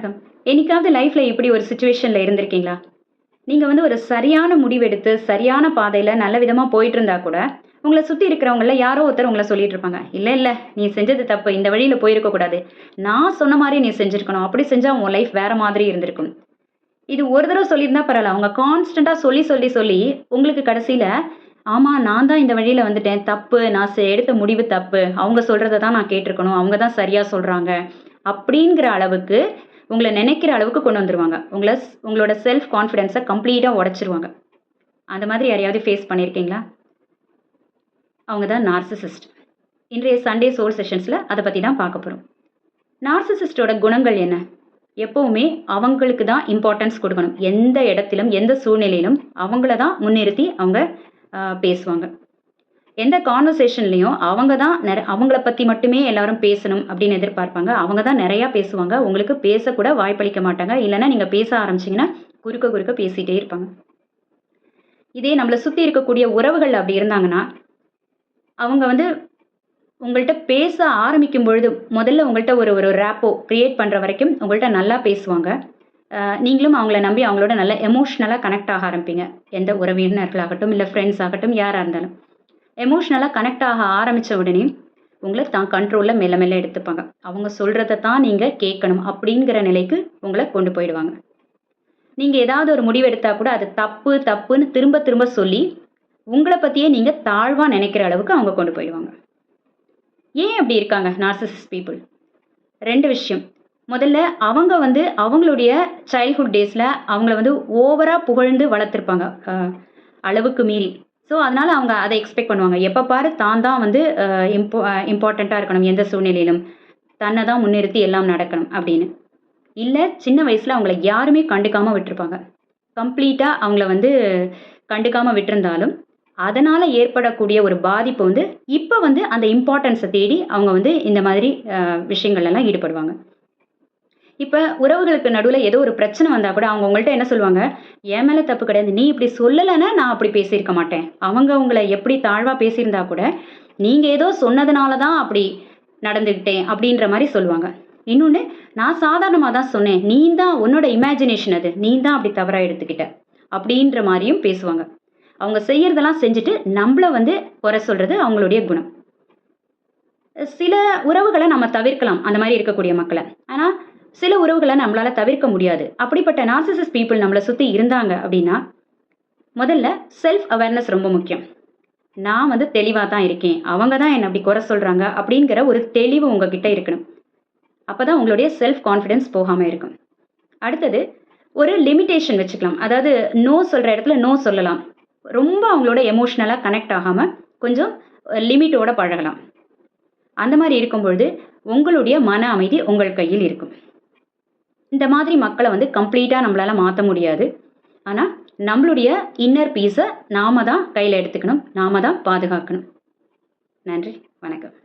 வணக்கம். என்னைக்காவது லைஃப்ல இப்படி ஒரு சிச்சுவேஷன்ல இருந்திருக்கீங்களா? நீங்க ஒரு சரியான முடிவெடுத்து, சரியான பாதையில நல்ல விதமா போயிட்டு இருந்தா கூட, உங்கள சுத்தி இருக்கிறவங்கள்ல யாரோ ஒருத்தர் உங்கள சொல்லிட்டு இருப்பாங்க. "இல்ல, இல்ல நீ செஞ்சது தப்பு. இந்த வழியில போயிருக்க கூடாது. நான் சொன்ன மாரி நீ செஞ்சிருக்கணும். அப்படி செஞ்சா உன் லைஃப் வேற மாதிரி இருந்திருக்கும்." இது ஒரு தடவ சொல்லியிருந்தா பரவால்ல. அவங்க கான்ஸ்டன்ட்டா சொல்லி, சொல்லி, சொல்லி உங்களுக்கு கடைசியில, "ஆமா நான் தான் இந்த வழியில வந்துட்டேன். தப்பு. நான் எடுத்த முடிவு தப்பு. அவங்க சொல்றத தான் நான் கேட்டுருக்கணும். அவங்க தான் சரியா சொல்றாங்க." அப்படிங்கிற அளவுக்கு உங்கள நெனைக்கிற அளவுக்கு கொண்டு வந்துருவாங்க. உங்களோட செல்ஃப் கான்ஃபிடன்ஸ கம்ப்ளீட்டா உடைச்சுருவாங்க. அந்த மாதிரி யாரையாவது ஃபேஸ் பண்ணியிருக்கீங்களா? அவங்க தான் நார்சிசிஸ்ட். இன்றைய சண்டே சோல் செஷன்ஸ்ல அத பத்தி தான் பார்க்க போறோம். நார்சிசிஸ்ட்டோட குணங்கள் என்ன? எப்பவுமே அவங்களுக்கு தான் இம்பார்ட்டன்ஸ் குடுக்கணும். எந்த இடத்திலும், எந்த சூழ்நிலையிலும் அவங்கள தான் முன்னிறுத்தி அவங்க பேசுவாங்க. எந்த கான்வர்சேஷன்லயும் அவங்க தான் அவங்கள பத்தி மட்டுமே எல்லாரும் பேசணும் அப்படின்னு எதிர்பார்ப்பாங்க. அவங்க தான் நெறையா பேசுவாங்க. உங்களுக்கு பேசக்கூட வாய்ப்பளிக்க மாட்டாங்க. இல்லன்னா நீங்க பேச ஆரம்பிச்சீங்கன்னா, குறுக்க குறுக்க பேசிட்டே இருப்பாங்க. இதே நம்மள சுத்தி இருக்கக்கூடிய உறவுகள் அப்படி இருந்தாங்கன்னா, அவங்க உங்கள்ட்ட பேச ஆரம்பிக்கும் பொழுது, முதல்ல உங்கள்ட்ட ஒரு ஒரு ரேப்போ கிரியேட் பண்ற வரைக்கும் உங்கள்ட்ட நல்லா பேசுவாங்க. நீங்களும் அவங்கள நம்பி அவங்களோட நல்ல எமோஷனலா கனெக்ட் ஆக ஆரம்பிப்பீங்க. எந்த உறவினர்களாகட்டும், இல்ல ஃப்ரெண்ட்ஸ் ஆகட்டும், யாரா இருந்தாலும். எமோஷனலா கனெக்ட் ஆக ஆரம்பிச்ச உடனே, உங்கள தான் கண்ட்ரோல்ல மெல்ல மெல்ல எடுத்துப்பாங்க. அவங்க சொல்றத தான் நீங்க கேட்கணும் அப்படிங்கிற நிலைக்கு உங்கள கொண்டு போயிடுவாங்க. நீங்க ஏதாவது ஒரு முடிவு எடுத்தா கூட அது தப்பு, தப்புன்னு திரும்ப திரும்ப சொல்லி, உங்கள பத்தியே நீங்க தாழ்வா நினைக்கிற அளவுக்கு அவங்க கொண்டு போயிடுவாங்க. ஏன் அப்படி இருக்காங்க நார்சிசிஸ்ட் பீப்பிள்? 2 விஷயம். முதல்ல அவங்க அவங்களுடைய சைல்ட்ஹுட் டேஸ்ல அவங்கள ஓவரா புகழ்ந்து வளர்த்துருப்பாங்க. அளவுக்கு மீறி. ஸோ, அதனால அவங்க அத எக்ஸ்பெக்ட் பண்ணுவாங்க. எப்ப பாரு தான் தான் இம்பார்ட்டன்ட்டா இருக்கணும் எந்த சூழ்நிலையிலும். தன்ன தான் முன்னிறுத்தி எல்லாம் நடக்கணும் அப்படின்னு. இல்ல சின்ன வயசுல அவங்கள யாருமே கண்டுக்காம விட்டுருப்பாங்க. கம்ப்ளீட்டா அவங்கள கண்டுக்காம விட்டிருந்தாலும், அதனால ஏற்படக்கூடிய ஒரு பாதிப்பு இப்ப அந்த இம்பார்ட்டன்ஸ தேடி அவங்க இந்த மாதிரி விஷயங்கள்லாம் ஈடுபடுவாங்க. இப்ப உறவுகளுக்கு நடுவுல ஏதோ ஒரு பிரச்சனை வந்தா கூட அவங்க உங்கள்ட்ட என்ன சொல்லுவாங்க, "என் மேல தப்பு கிடையாது. நீ இப்படி சொல்லலன்னா நான் அப்படி பேசியிருக்க மாட்டேன்." அவங்க உங்கள எப்படி தாழ்வா பேசியிருந்தா கூட, "நீங்க ஏதோ சொன்னதுனால தான் அப்படி நடந்துக்கிட்டேன்." அப்படின்ற மாரி சொல்லுவாங்க. இன்னொன்னு, "நான் சாதாரணமா தான் சொன்னேன். நீ தான் உன்னோட இமேஜினேஷன் அது. நீ தான் அப்படி தவறா எடுத்துக்கிட்ட." அப்படின்ற மாரியும் பேசுவாங்க. அவங்க செய்யறதெல்லாம் செஞ்சுட்டு நம்மள குறை சொல்றது அவங்களுடைய குணம். சில உறவுகள நம்ம தவிர்க்கலாம். அந்த மாரி இருக்கக்கூடிய மக்கள. ஆனா, சில உறவுகள நம்மளால தவிர்க்க முடியாது. அப்படிப்பட்ட நார்சிசிஸ்ட் பீப்பிள் நம்மள சுத்தி இருந்தாங்க அப்படின்னா, முதல்ல செல்ஃப் அவேர்னஸ் ரொம்ப முக்கியம். நான் தெளிவா தான் இருக்கேன். அவங்க தான் என்ன அப்படி குறை சொல்றாங்க அப்படிங்கிற ஒரு தெளிவு உங்ககிட்ட இருக்கணும். அப்பதான் உங்களுடைய செல்ஃப் கான்ஃபிடன்ஸ் போகாம இருக்கும். அடுத்தது ஒரு லிமிட்டேஷன் வச்சுக்கலாம். அதாவது நோ சொல்ற இடத்துல நோ சொல்லலாம். ரொம்ப அவங்களோட எமோஷனலா கனெக்ட் ஆகாம கொஞ்சம் லிமிட்டோட பழகலாம். அந்த மாரி இருக்கும்பொழுது உங்களுடைய மன அமைதி உங்கள் கையில் இருக்கும். இந்த மாதிரி மக்கள கம்ப்ளீட்டா நம்மளால மாத்த முடியாது. ஆனா, நம்மளுடைய இன்னர் பீஸ நாம தான் கையில எடுத்துக்கணும். நாம தான் பாதுகாக்கணும். நன்றி. வணக்கம்.